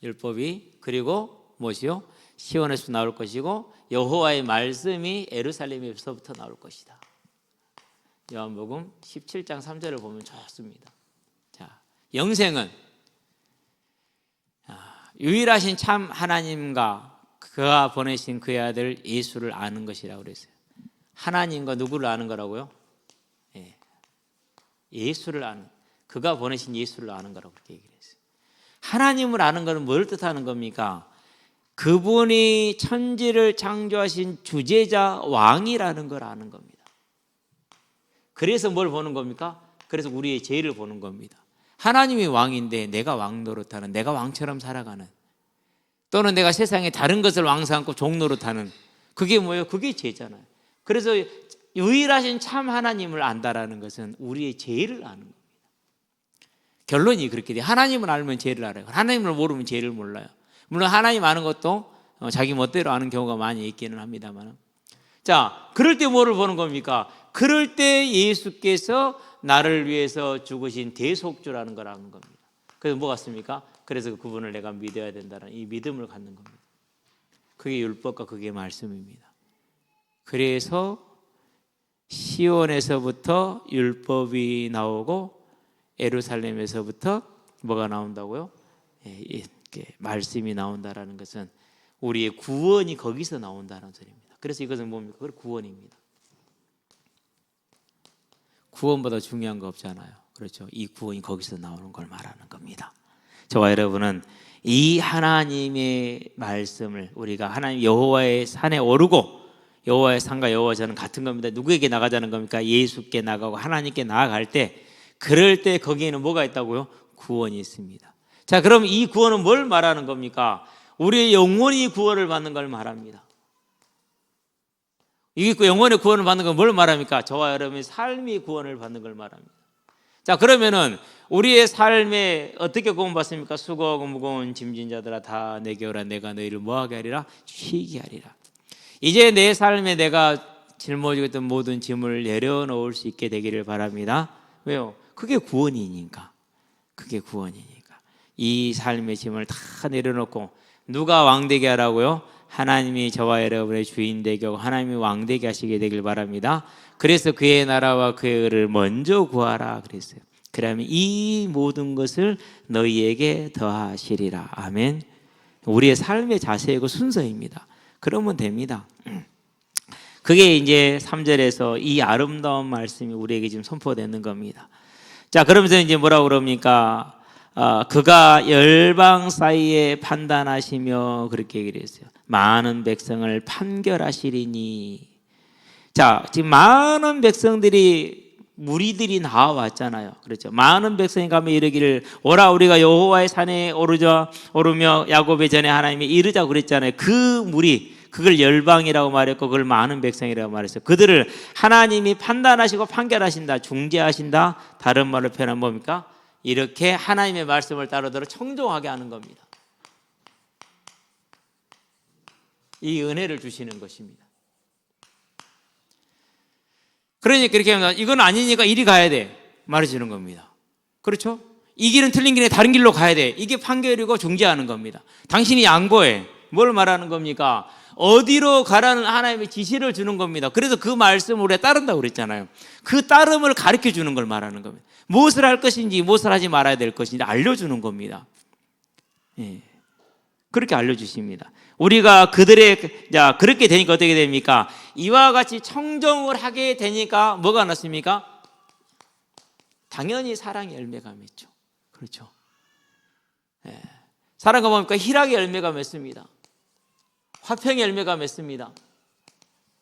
A: 율법이 그리고 무엇이요? 시온에서 나올 것이고 여호와의 말씀이 예루살렘에서부터 나올 것이다. 요한복음 17장 3절을 보면 좋습니다. 자, 영생은 유일하신 참 하나님과 그가 보내신 그의 아들 예수를 아는 것이라고 그랬어요. 하나님과 누구를 아는 거라고요? 예수를 아는, 그가 보내신 예수를 아는 거라고 그렇게 얘기를 했어요. 하나님을 아는 것은 뭘 뜻하는 겁니까? 그분이 천지를 창조하신 주제자 왕이라는 걸 아는 겁니다. 그래서 뭘 보는 겁니까? 그래서 우리의 죄를 보는 겁니다. 하나님이 왕인데 내가 왕 노릇하는, 내가 왕처럼 살아가는, 또는 내가 세상에 다른 것을 왕 삼고 종 노릇하는, 그게 뭐예요? 그게 죄잖아요. 그래서 유일하신 참 하나님을 안다라는 것은 우리의 죄를 아는 겁니다. 결론이 그렇게 돼요. 하나님을 알면 죄를 알아요. 하나님을 모르면 죄를 몰라요. 물론 하나님 아는 것도 자기 멋대로 아는 경우가 많이 있기는 합니다만, 자, 그럴 때 뭐를 보는 겁니까? 그럴 때 예수께서 나를 위해서 죽으신 대속주라는 걸 아는 겁니다. 그래서 뭐 같습니까? 그래서 그분을 내가 믿어야 된다는 이 믿음을 갖는 겁니다. 그게 율법과 그게 말씀입니다. 그래서 시온에서부터 율법이 나오고 예루살렘에서부터 뭐가 나온다고요? 말씀이 나온다라는 것은 우리의 구원이 거기서 나온다는 소리입니다. 그래서 이것은 뭡니까? 그건 구원입니다. 구원보다 중요한 거 없잖아요. 그렇죠? 이 구원이 거기서 나오는 걸 말하는 겁니다. 저와 여러분은 이 하나님의 말씀을 우리가 하나님 여호와의 산에 오르고, 여호와의 산과 여호와 저는 같은 겁니다. 누구에게 나가자는 겁니까? 예수께 나가고 하나님께 나아갈 때, 그럴 때 거기에는 뭐가 있다고요? 구원이 있습니다. 자, 그럼 이 구원은 뭘 말하는 겁니까? 우리의 영혼이 구원을 받는 걸 말합니다. 이 영혼의 구원을 받는 건 뭘 말합니까? 저와 여러분의 삶이 구원을 받는 걸 말합니다. 자, 그러면은 우리의 삶에 어떻게 구원받습니까? 수고하고 무거운 짐진 자들아 다 내게 오라. 내가 너희를 뭐하게 하리라? 쉬게 하리라. 이제 내 삶에 내가 짊어지고 있던 모든 짐을 내려놓을 수 있게 되기를 바랍니다. 왜요? 그게 구원이니까. 그게 구원이니까. 이 삶의 짐을 다 내려놓고 누가 왕되게 하라고요? 하나님이 저와 여러분의 주인 되게 하고 하나님이 왕되게 하시게 되길 바랍니다. 그래서 그의 나라와 그의 의를 먼저 구하라 그랬어요. 그러면 이 모든 것을 너희에게 더하시리라. 아멘. 우리의 삶의 자세이고 순서입니다. 그러면 됩니다. 그게 이제 3절에서 이 아름다운 말씀이 우리에게 지금 선포되는 겁니다. 자, 그러면서 이제 뭐라고 그럽니까? 그가 열방 사이에 판단하시며 그렇게 얘기를 했어요. 많은 백성을 판결하시리니. 자, 지금 많은 백성들이 무리들이 나와왔잖아요. 그렇죠. 많은 백성이 가면 이르기를 오라 우리가 여호와의 산에 오르며 야곱의 전에 하나님이 이르자고 그랬잖아요. 그 무리, 그걸 열방이라고 말했고 그걸 많은 백성이라고 말했어요. 그들을 하나님이 판단하시고 판결하신다, 중재하신다. 다른 말로 표현하면 뭡니까? 이렇게 하나님의 말씀을 따르도록 청종하게 하는 겁니다. 이 은혜를 주시는 것입니다. 그러니까 이렇게 하면 이건 아니니까 이리 가야 돼 말해주는 겁니다. 그렇죠? 이 길은 틀린 길에 다른 길로 가야 돼. 이게 판결이고 중재하는 겁니다. 당신이 양보해. 뭘 말하는 겁니까? 어디로 가라는 하나님의 지시를 주는 겁니다. 그래서 그 말씀을 우리가 따른다고 그랬잖아요. 그 따름을 가르쳐 주는 걸 말하는 겁니다. 무엇을 할 것인지 무엇을 하지 말아야 될 것인지 알려주는 겁니다. 예. 그렇게 알려주십니다. 우리가 그렇게 되니까 어떻게 됩니까? 이와 같이 청정을 하게 되니까 뭐가 났습니까? 당연히 사랑의 열매가 맺죠. 그렇죠. 예. 사랑과 뭡니까? 희락의 열매가 맺습니다. 화평의 열매가 맺습니다.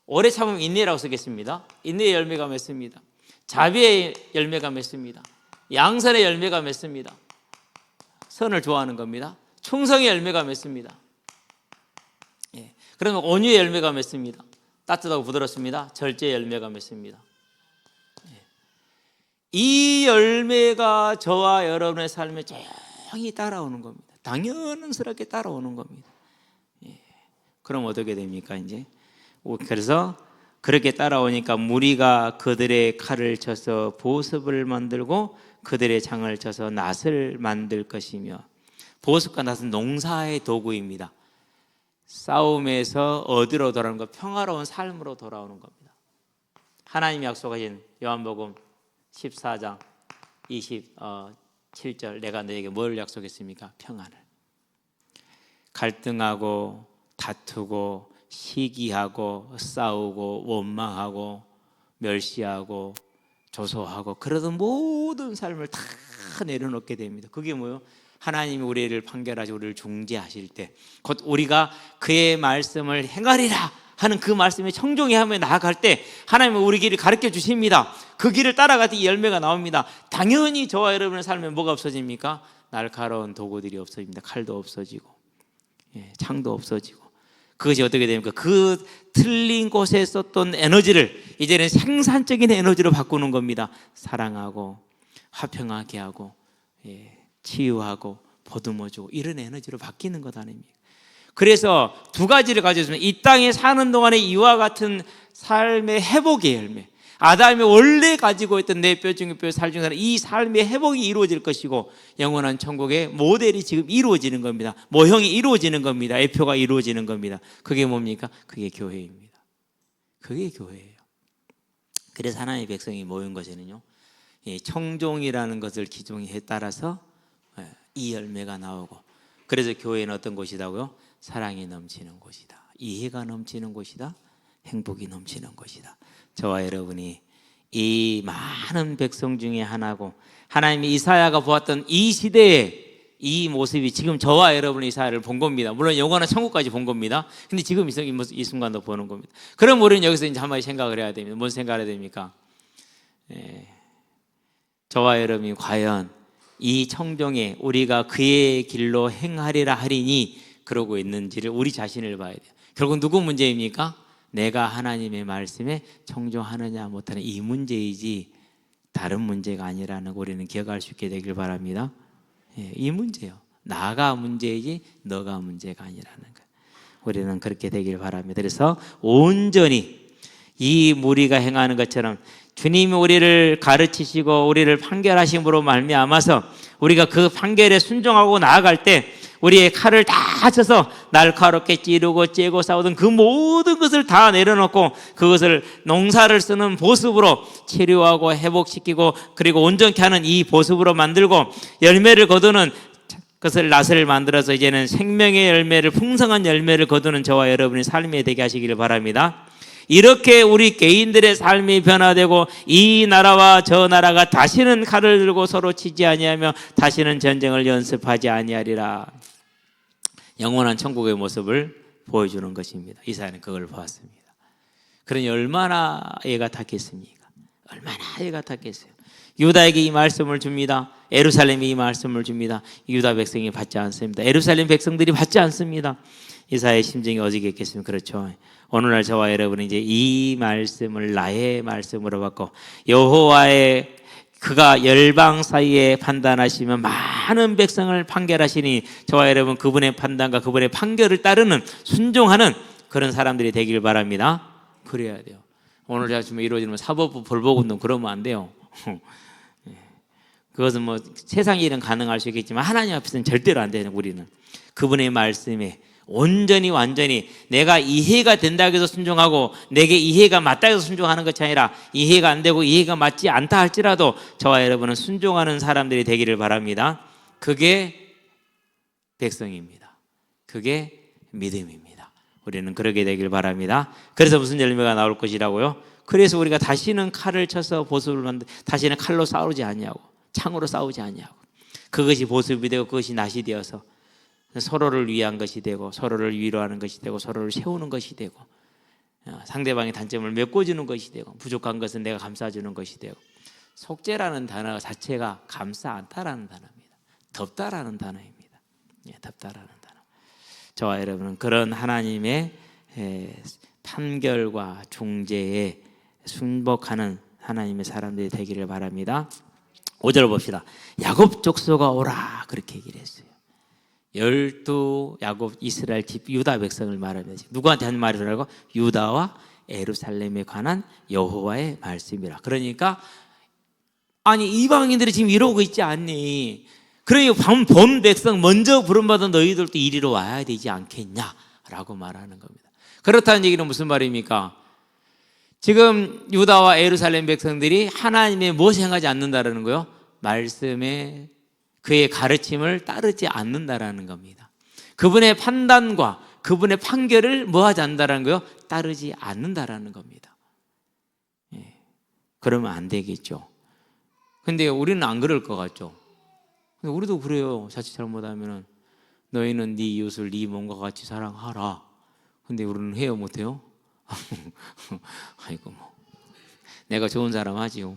A: 오래 참으면 인내라고 쓰겠습니다. 인내의 열매가 맺습니다. 자비의 열매가 맺습니다. 양선의 열매가 맺습니다. 선을 좋아하는 겁니다. 충성의 열매가 맺습니다. 예. 그러면 온유의 열매가 맺습니다. 따뜻하고 부드럽습니다. 절제의 열매가 맺습니다. 예. 이 열매가 저와 여러분의 삶에 조용히 따라오는 겁니다. 당연스럽게 따라오는 겁니다. 예. 그럼 어떻게 됩니까? 이제 그래서 그렇게 따라오니까 무리가 그들의 칼을 쳐서 보습을 만들고 그들의 창을 쳐서 낫을 만들 것이며. 보습과 낫은 농사의 도구입니다. 싸움에서 어디로 돌아오는 것? 평화로운 삶으로 돌아오는 겁니다. 하나님이 약속하신 요한복음 14장 27절 내가 너에게 뭘 약속했습니까? 평안을. 갈등하고 다투고 시기하고 싸우고 원망하고 멸시하고 조소하고 그러던 모든 삶을 다 내려놓게 됩니다. 그게 뭐예요? 하나님이 우리를 판결하시고 우리를 중재하실 때 곧 우리가 그의 말씀을 행하리라 하는 그 말씀에 청종하며 나아갈 때 하나님은 우리 길을 가르쳐 주십니다. 그 길을 따라갈 때 이 열매가 나옵니다. 당연히 저와 여러분의 삶에 뭐가 없어집니까? 날카로운 도구들이 없어집니다. 칼도 없어지고 창도 없어지고. 그것이 어떻게 됩니까? 그 틀린 곳에 썼던 에너지를 이제는 생산적인 에너지로 바꾸는 겁니다. 사랑하고 화평하게 하고 치유하고 보듬어주고 이런 에너지로 바뀌는 것 아닙니까? 그래서 두 가지를 가졌으면 이 땅에 사는 동안에 이와 같은 삶의 회복의 열매, 아담이 원래 가지고 있던 내 뼈 중에 뼈, 살 중에 하나, 이 삶의 회복이 이루어질 것이고 영원한 천국의 모델이 지금 이루어지는 겁니다. 모형이 이루어지는 겁니다. 애표가 이루어지는 겁니다. 그게 뭡니까? 그게 교회입니다. 그게 교회예요. 그래서 하나님의 백성이 모인 것에는요, 청종이라는 것을 기종에 따라서 이 열매가 나오고, 그래서 교회는 어떤 곳이다고요? 사랑이 넘치는 곳이다. 이해가 넘치는 곳이다. 행복이 넘치는 곳이다. 저와 여러분이 이 많은 백성 중에 하나고, 하나님이 이사야가 보았던 이 시대에 이 모습이 지금 저와 여러분이 이사야를 본 겁니다. 물론 영원한 천국까지 본 겁니다. 근데 지금 이 순간도 보는 겁니다. 그럼 우리는 여기서 이제 한마디 생각을 해야 됩니다. 뭔 생각을 해야 됩니까? 저와 여러분이 과연 이 청정에 우리가 그의 길로 행하리라 하리니 그러고 있는지를 우리 자신을 봐야 돼요. 결국 누구 문제입니까? 내가 하나님의 말씀에 청종하느냐 못하느냐 이 문제이지 다른 문제가 아니라는 거 우리는 기억할 수 있게 되길 바랍니다. 예, 이 문제요. 나가 문제이지 너가 문제가 아니라는 거. 우리는 그렇게 되길 바랍니다. 그래서 온전히 이 무리가 행하는 것처럼 주님이 우리를 가르치시고 우리를 판결하심으로 말미암아서 우리가 그 판결에 순종하고 나아갈 때 우리의 칼을 다 쳐서 날카롭게 찌르고 째고 싸우던 그 모든 것을 다 내려놓고 그것을 농사를 쓰는 보습으로 치료하고 회복시키고 그리고 온전케 하는 이 보습으로 만들고 열매를 거두는 그것을 낫을 만들어서 이제는 생명의 열매를 풍성한 열매를 거두는 저와 여러분의 삶이 되게 하시기를 바랍니다. 이렇게 우리 개인들의 삶이 변화되고 이 나라와 저 나라가 다시는 칼을 들고 서로 치지 아니하며 다시는 전쟁을 연습하지 아니하리라. 영원한 천국의 모습을 보여주는 것입니다. 이사야는 그걸 보았습니다. 그러니 얼마나 애가 탔겠습니까? 얼마나 애가 탔겠어요. 유다에게 이 말씀을 줍니다. 예루살렘이 이 말씀을 줍니다. 유다 백성이 받지 않습니다. 예루살렘 백성들이 받지 않습니다. 이사야의 심정이 어디겠겠습니까? 그렇죠. 오늘날 저와 여러분은 이제 이 말씀을 나의 말씀으로 받고 여호와의 그가 열방 사이에 판단하시면 많은 백성을 판결하시니 저와 여러분 그분의 판단과 그분의 판결을 따르는 순종하는 그런 사람들이 되길 바랍니다. 그래야 돼요. 오늘 아침에 이루어지는 사법부 벌복운동 그러면 안 돼요. 그것은 뭐 세상 일은 가능할 수 있겠지만 하나님 앞에서는 절대로 안 되는 우리는 그분의 말씀에 온전히 완전히 내가 이해가 된다고 해서 순종하고 내게 이해가 맞다고 해서 순종하는 것이 아니라 이해가 안 되고 이해가 맞지 않다 할지라도 저와 여러분은 순종하는 사람들이 되기를 바랍니다. 그게 백성입니다. 그게 믿음입니다. 우리는 그러게 되길 바랍니다. 그래서 무슨 열매가 나올 것이라고요? 그래서 우리가 다시는 칼을 쳐서 보습을 만들 다시는 칼로 싸우지 아니하고 창으로 싸우지 아니하고 그것이 보습이 되고 그것이 낫이 되어서 서로를 위한 것이 되고 서로를 위로하는 것이 되고 서로를 세우는 것이 되고 상대방의 단점을 메꿔주는 것이 되고 부족한 것은 내가 감싸주는 것이 되고 속죄라는 단어 자체가 감싸 안다라는 단어입니다. 덮다라는 단어입니다. 덮다라는 단어. 저와 여러분은 그런 하나님의 판결과 중재에 순복하는 하나님의 사람들이 되기를 바랍니다. 5절 봅시다. 야곱 족속아 오라 그렇게 얘기를 했어요. 12 야곱 이스라엘 집 유다 백성을 말하면서 누구한테 한 말이라고? 유다와 예루살렘에 관한 여호와의 말씀이라. 그러니까 아니 이방인들이 지금 이러고 있지 않니? 그러니까 본 백성 먼저 부름받은 너희들도 이리로 와야 되지 않겠냐라고 말하는 겁니다. 그렇다는 얘기는 무슨 말입니까? 지금 유다와 예루살렘 백성들이 하나님의 무엇을 행하지 않는다라는 거요? 말씀에 그의 가르침을 따르지 않는다라는 겁니다. 그분의 판단과 그분의 판결을 뭐하지 않는다라는 거요? 따르지 않는다라는 겁니다. 그러면 안 되겠죠. 근데 우리는 안 그럴 것 같죠. 근데 우리도 그래요. 자칫 잘못하면 너희는 네 이웃을 네 몸과 같이 사랑하라. 근데 우리는 해요 못해요? 아이고 뭐 내가 좋은 사람 하지요.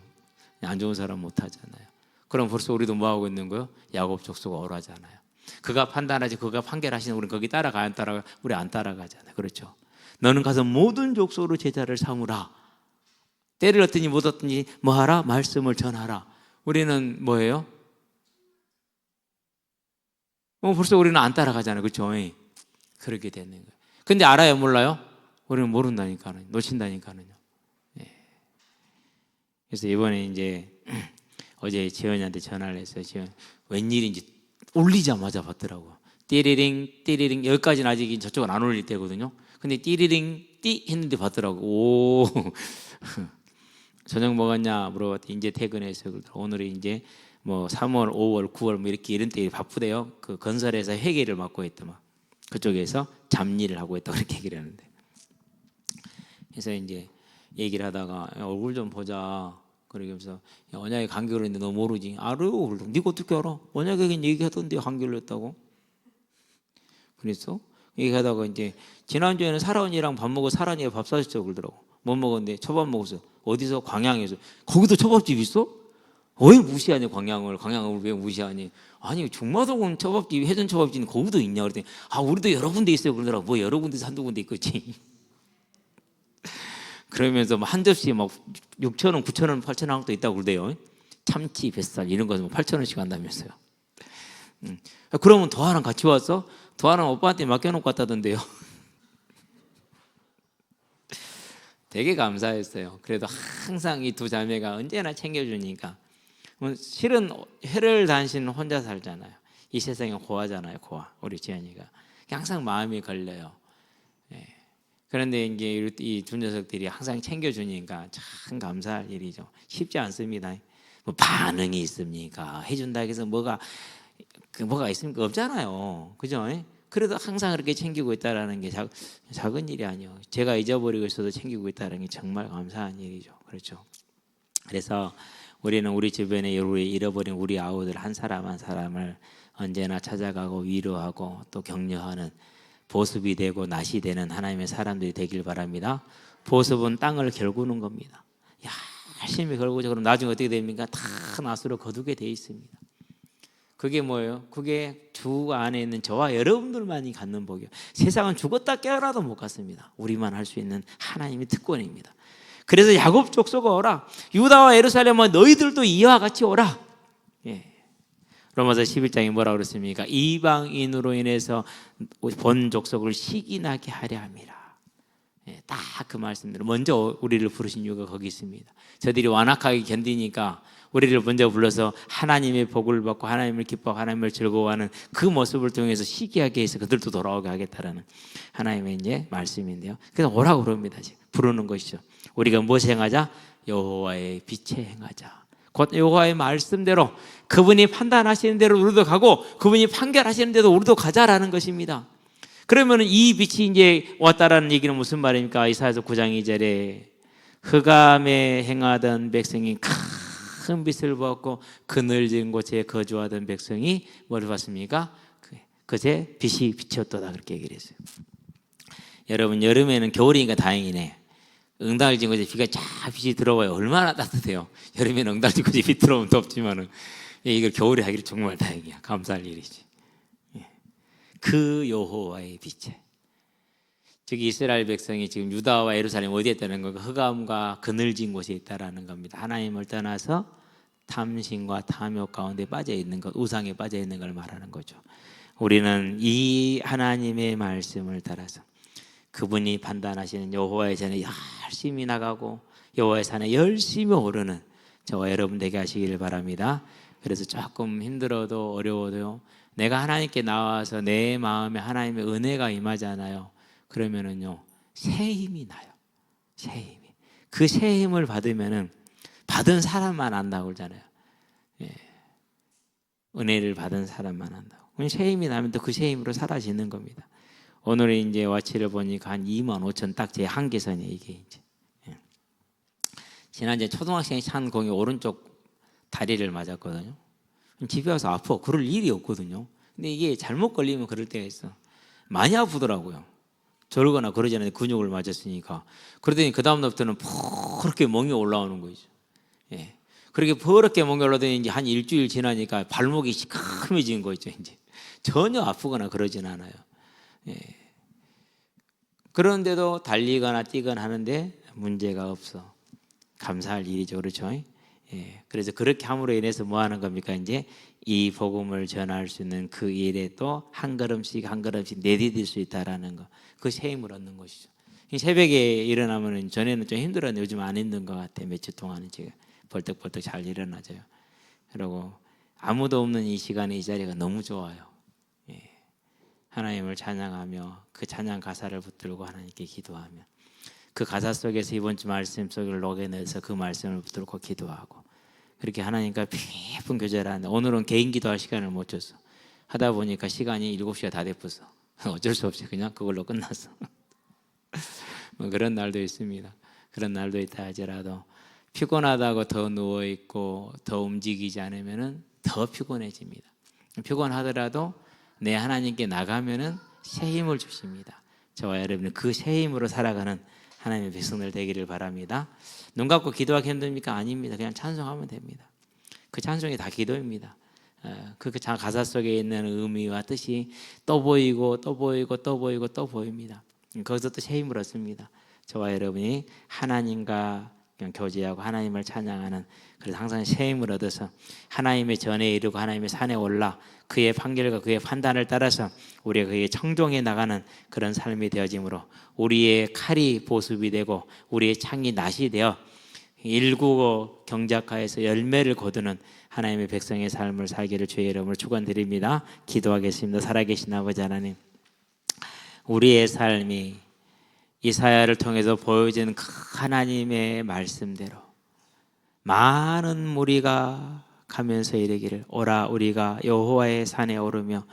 A: 안 좋은 사람 못 하잖아요. 그럼 벌써 우리도 뭐 하고 있는 거예요? 야곱 족속아 오라잖아요. 그가 판단하지 그가 판결하시는 우리는 거기 따라가 안 따라가? 우리 안 따라가잖아요. 그렇죠? 너는 가서 모든 족속으로 제자를 삼으라. 때를 얻든지 못 얻든지 뭐하라? 말씀을 전하라. 우리는 뭐예요? 벌써 우리는 안 따라가잖아요. 그렇죠? 그렇게 되는 거예요. 근데 알아요 몰라요? 우리는 모른다니까요. 놓친다니까요. 그래서 이번에 이제 어제 지연이한테 전화를 했어요. 지연 웬일인지 올리자마자 받더라고. 띠리링 띠리링 여기까지는 아직 저쪽은 안 올릴 때거든요. 근데 띠리링 띠 했는데 받더라고. 오 저녁 먹었냐 물어봤더니 이제 퇴근해서 오늘이 이제 뭐 3월, 5월, 9월 뭐 이렇게 이런 때 바쁘대요. 그 건설에서 회계를 맡고 있더만 그쪽에서 잡일을 하고 있다 그렇게 얘기를 하는데. 그래서 이제 얘기를 하다가 얼굴 좀 보자. 그러면서 언약에 감기를 했는데 너 모르지? 알아요. 네가 어떻게 알아? 언약에 얘기하던데 감기를 했다고. 그래서 얘기하다가 이제 지난주에는 사라언니랑 밥 먹어 사라언니가 밥 사줬죠 그러더라고. 못 먹었는데 초밥 먹었어. 어디서? 광양에서. 거기도 초밥집 있어? 왜 무시하냐 광양을 왜 무시하니? 아니 중마동은 초밥집 회전 초밥집은 거기도 있냐 그랬더니 우리도 여러 군데 있어요 그러더라고. 뭐 여러 군데서 한두 군데 있겠지. 그러면서 한 접시에 막 6,000원, 9,000원, 8,000원도 있다고 그러대요. 참치, 뱃살 이런 거는 8,000원씩 한다면서요. 그러면 도화랑 같이 왔어? 도화랑 오빠한테 맡겨놓고 왔다던데요. 되게 감사했어요. 그래도 항상 이 두 자매가 언제나 챙겨주니까. 실은 해를 단신 혼자 살잖아요. 이 세상에 고아잖아요. 고아. 우리 지연이가 항상 마음이 걸려요. 예. 그런데 이제 이 두 녀석들이 항상 챙겨주니까 참 감사할 일이죠. 쉽지 않습니다. 뭐 반응이 있습니까? 해준다 해서 뭐가 있습니까? 없잖아요. 그죠? 그래도 항상 그렇게 챙기고 있다는 게 작은 일이 아니에요. 제가 잊어버리고 있어도 챙기고 있다는 게 정말 감사한 일이죠. 그렇죠? 그래서 우리는 우리 주변에 잃어버린 우리 아우들 한 사람 한 사람을 언제나 찾아가고 위로하고 또 격려하는 보습이 되고 낫이 되는 하나님의 사람들이 되길 바랍니다. 보습은 땅을 결구는 겁니다. 열심히 걸고죠. 그럼 나중에 어떻게 됩니까? 다 낫으로 거두게 돼 있습니다. 그게 뭐예요? 그게 주 안에 있는 저와 여러분들만이 갖는 복이에요. 세상은 죽었다 깨어나도 못 갖습니다. 우리만 할 수 있는 하나님의 특권입니다. 그래서 야곱 족속아 오라. 유다와 예루살렘아 너희들도 이와 같이 오라. 예. 로마서 11장에 뭐라고 그랬습니까? 이방인으로 인해서 본 족속을 시기나게 하려 함이라. 예, 딱 그 말씀대로 먼저 우리를 부르신 이유가 거기 있습니다. 저들이 완악하게 견디니까 우리를 먼저 불러서 하나님의 복을 받고 하나님을 기뻐하고 하나님을 즐거워하는 그 모습을 통해서 시기하게 해서 그들도 돌아오게 하겠다라는 하나님의 이제 말씀인데요. 그래서 오라고 그럽니다. 지금 부르는 것이죠. 우리가 무엇에 행하자? 여호와의 빛에 행하자. 곧 여호와의 말씀대로 그분이 판단하시는 대로 우리도 가고 그분이 판결하시는 대로 우리도 가자라는 것입니다. 그러면 이 빛이 이제 왔다라는 얘기는 무슨 말입니까? 이사야서 9장 2절에 흑암에 행하던 백성이 큰 빛을 보았고 그늘진 곳에 거주하던 백성이 뭘 봤습니까? 그제 빛이 비쳤도다 그렇게 얘기를 했어요. 여러분 여름에는 겨울이니까 다행이네. 응달진 곳에 비가 쫙 빛이 들어와요. 얼마나 따뜻해요. 여름에는 응달진 곳에 빛 들어오면 덥지만은 이걸 겨울에 하기를 정말 다행이야. 감사할 일이지. 그 여호와의 빛에 즉 이스라엘 백성이 지금 유다와 예루살렘 어디에 있다는 건가? 흑암과 그늘진 곳에 있다라는 겁니다. 하나님을 떠나서 탐심과 탐욕 가운데 빠져 있는 것, 우상에 빠져 있는 걸 말하는 거죠. 우리는 이 하나님의 말씀을 따라서 그분이 판단하시는 여호와의 전에 열심히 나가고 여호와의 산에 열심히 오르는 저와 여러분 되게 하시기를 바랍니다. 그래서 조금 힘들어도 어려워도요, 내가 하나님께 나와서 내 마음에 하나님의 은혜가 임하잖아요. 그러면은요 새 힘이 나요. 새 힘이. 그 새 힘을 받으면은 받은 사람만 안다고 그러잖아요. 예. 은혜를 받은 사람만 안다고. 새 힘이 나면 또 그 새 힘으로 사라지는 겁니다. 오늘 이제 와치를 보니까 한 25,000 딱 제 한계선이에요. 이게 이제. 예. 지난주에 초등학생이 찬 공이 오른쪽 다리를 맞았거든요. 집에 와서 아파. 그럴 일이 없거든요. 근데 이게 잘못 걸리면 그럴 때가 있어. 많이 아프더라고요. 저러거나 그러잖아요. 근육을 맞았으니까. 그러더니 그 다음부터는 퍼렇게 멍이 올라오는 거죠. 예. 그렇게 퍼렇게 멍이 올라오더니 이제 한 일주일 지나니까 발목이 시커매진 거 있죠. 이제 전혀 아프거나 그러진 않아요. 예. 그런데도 달리거나 뛰거나 하는데 문제가 없어. 감사할 일이죠. 그렇죠? 예. 그래서 그렇게 함으로 인해서 뭐 하는 겁니까? 이제 이 복음을 전할 수 있는 그 일에 또 한 걸음씩 한 걸음씩 내디딜 수 있다라는 거. 그 새 힘을 얻는 것이죠. 새벽에 일어나면 전에는 좀 힘들었는데 요즘 안 힘든 것 같아요. 며칠 동안은 제가 벌떡벌떡 잘 일어나져요. 그리고 아무도 없는 이 시간에 이 자리가 너무 좋아요. 예. 하나님을 찬양하며 그 찬양 가사를 붙들고 하나님께 기도하며 그 가사 속에서 이번 주 말씀 속을 녹여내서 그 말씀을 붙들고 기도하고 그렇게 하나님과 깊은 교제를 하는데 오늘은 개인 기도할 시간을 못 줬어. 하다 보니까 시간이 7시가 다 됐어. 어쩔 수 없이 그냥 그걸로 끝났어. 뭐 그런 날도 있습니다. 그런 날도 있다 하더라도 피곤하다고 더 누워있고 더 움직이지 않으면 더 피곤해집니다. 피곤하더라도 내 하나님께 나가면 새 힘을 주십니다. 저와 여러분은 그 새 힘으로 살아가는 하나님의 백성들 되기를 바랍니다. 눈 감고 기도하기 힘듭니까? 아닙니다. 그냥 찬송하면 됩니다. 그 찬송이 다 기도입니다. 그 가사 속에 있는 의미와 뜻이 또 보이고 또 보이고 또 보이고 또 보입니다. 거기서 또 새 힘을 얻습니다. 저와 여러분이 하나님과 교제하고 하나님을 찬양하는, 그래서 항상 새 힘을 얻어서 하나님의 전에 이르고 하나님의 산에 올라 그의 판결과 그의 판단을 따라서 우리가 그의 청종해 나가는 그런 삶이 되어지므로 우리의 칼이 보습이 되고 우리의 창이 낫이 되어 일구고 경작하여서 열매를 거두는 하나님의 백성의 삶을 살기를 주의 이름으로 축원드립니다. 기도하겠습니다. 살아계신 아버지 하나님, 우리의 삶이 이사야를 통해서 보여진 그 하나님의 말씀대로 많은 무리가 가면서 이르기를 오라 우리가 여호와의 산에 오르며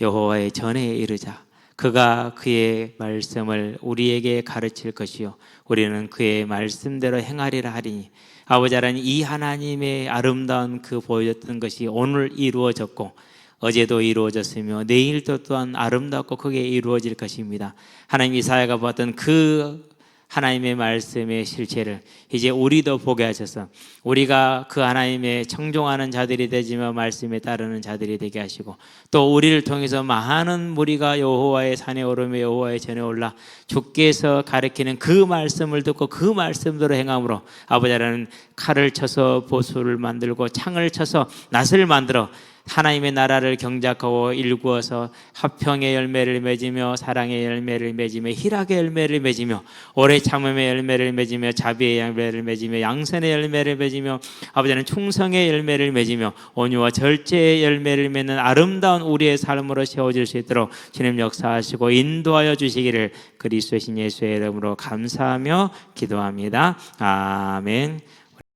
A: 여호와의 전에 이르자. 그가 그의 말씀을 우리에게 가르칠 것이요 우리는 그의 말씀대로 행하리라 하리니, 아버지 하나님, 이 하나님의 아름다운 그 보여줬던 것이 오늘 이루어졌고 어제도 이루어졌으며 내일도 또한 아름답고 크게 이루어질 것입니다. 하나님, 이사야가 보았던 그 하나님의 말씀의 실체를 이제 우리도 보게 하셔서 우리가 그 하나님의 청종하는 자들이 되지만 말씀에 따르는 자들이 되게 하시고, 또 우리를 통해서 많은 무리가 여호와의 산에 오르며 여호와의 전에 올라 주께서 가르치는 그 말씀을 듣고 그 말씀대로 행함으로 아버지 하나님, 칼을 쳐서 보수를 만들고 창을 쳐서 낫을 만들어 하나님의 나라를 경작하고 일구어서 화평의 열매를 맺으며 사랑의 열매를 맺으며 희락의 열매를 맺으며 오래 참음의 열매를 맺으며 자비의 열매를 맺으며 양선의 열매를 맺으며 아버지는 충성의 열매를 맺으며 온유와 절제의 열매를 맺는 아름다운 우리의 삶으로 세워질 수 있도록 주님 역사하시고 인도하여 주시기를 그리스도의 신 예수의 이름으로 감사하며 기도합니다. 아멘.